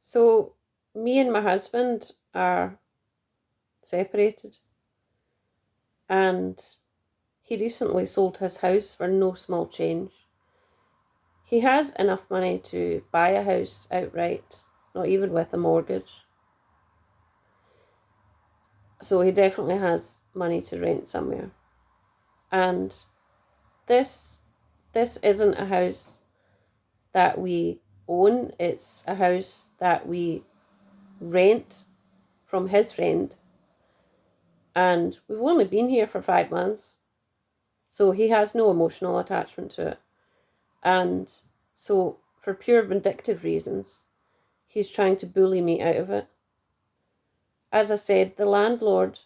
So me and my husband are separated, and he recently sold his house for no small change. He has enough money to buy a house outright, not even with a mortgage. So he definitely has money to rent somewhere. And this isn't a house that we own, it's a house that we rent from his friend. And we've only been here for 5 months, so he has no emotional attachment to it. And so, for pure vindictive reasons, he's trying to bully me out of it. As I said, the landlord,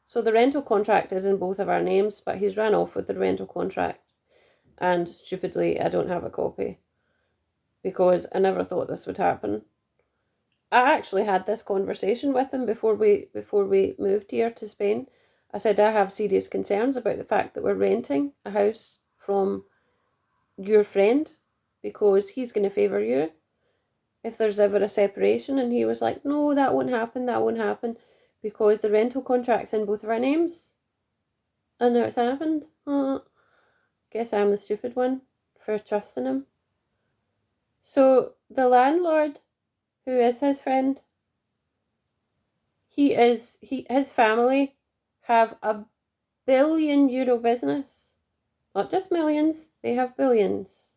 so the rental contract is in both of our names, but he's ran off with the rental contract. And stupidly, I don't have a copy because I never thought this would happen. I actually had this conversation with him before we moved here to Spain. I said I have serious concerns about the fact that we're renting a house from your friend because he's going to favour you if there's ever a separation. And he was like, no, that won't happen because the rental contract's in both of our names. And now it's happened. Guess I'm the stupid one for trusting him. So the landlord, who is his friend, his family have a €1 billion business. Not just millions, they have billions.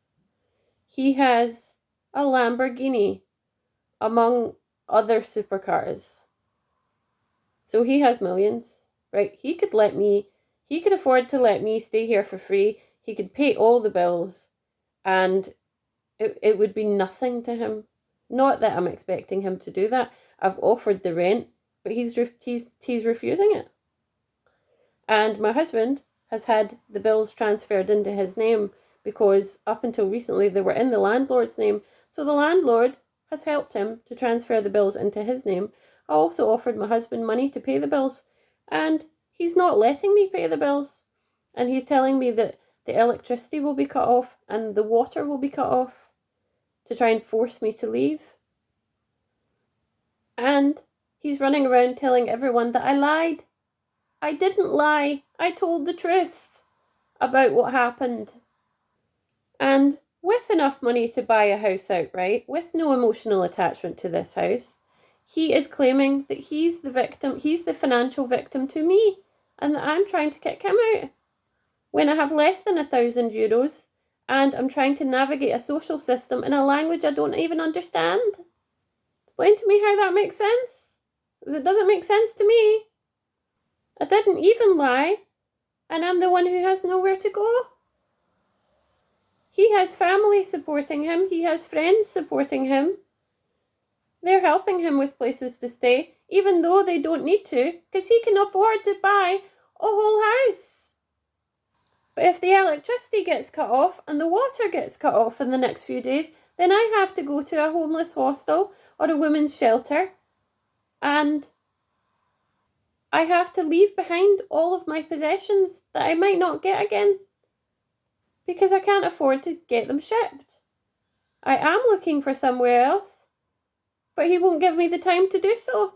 He has a Lamborghini, among other supercars. So he has millions, right? He could afford to let me stay here for free. He could pay all the bills, and it would be nothing to him. Not that I'm expecting him to do that. I've offered the rent, but he's refusing it. And my husband has had the bills transferred into his name because up until recently they were in the landlord's name. So the landlord has helped him to transfer the bills into his name. I also offered my husband money to pay the bills, and he's not letting me pay the bills. And he's telling me that the electricity will be cut off and the water will be cut off to try and force me to leave. And he's running around telling everyone that I lied. I didn't lie. I told the truth about what happened. And with enough money to buy a house outright, with no emotional attachment to this house, he is claiming that he's the victim, he's the financial victim to me, and that I'm trying to kick him out. When I have less than €1,000 and I'm trying to navigate a social system in a language I don't even understand. Explain to me how that makes sense. Because it doesn't make sense to me. I didn't even lie, and I'm the one who has nowhere to go. He has family supporting him. He has friends supporting him. They're helping him with places to stay, even though they don't need to, because he can afford to buy a whole house. But if the electricity gets cut off and the water gets cut off in the next few days, then I have to go to a homeless hostel or a women's shelter, and I have to leave behind all of my possessions that I might not get again because I can't afford to get them shipped. I am looking for somewhere else, but he won't give me the time to do so.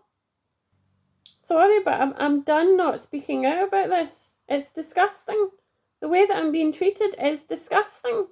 Sorry, but I'm done not speaking out about this. It's disgusting. The way that I'm being treated is disgusting.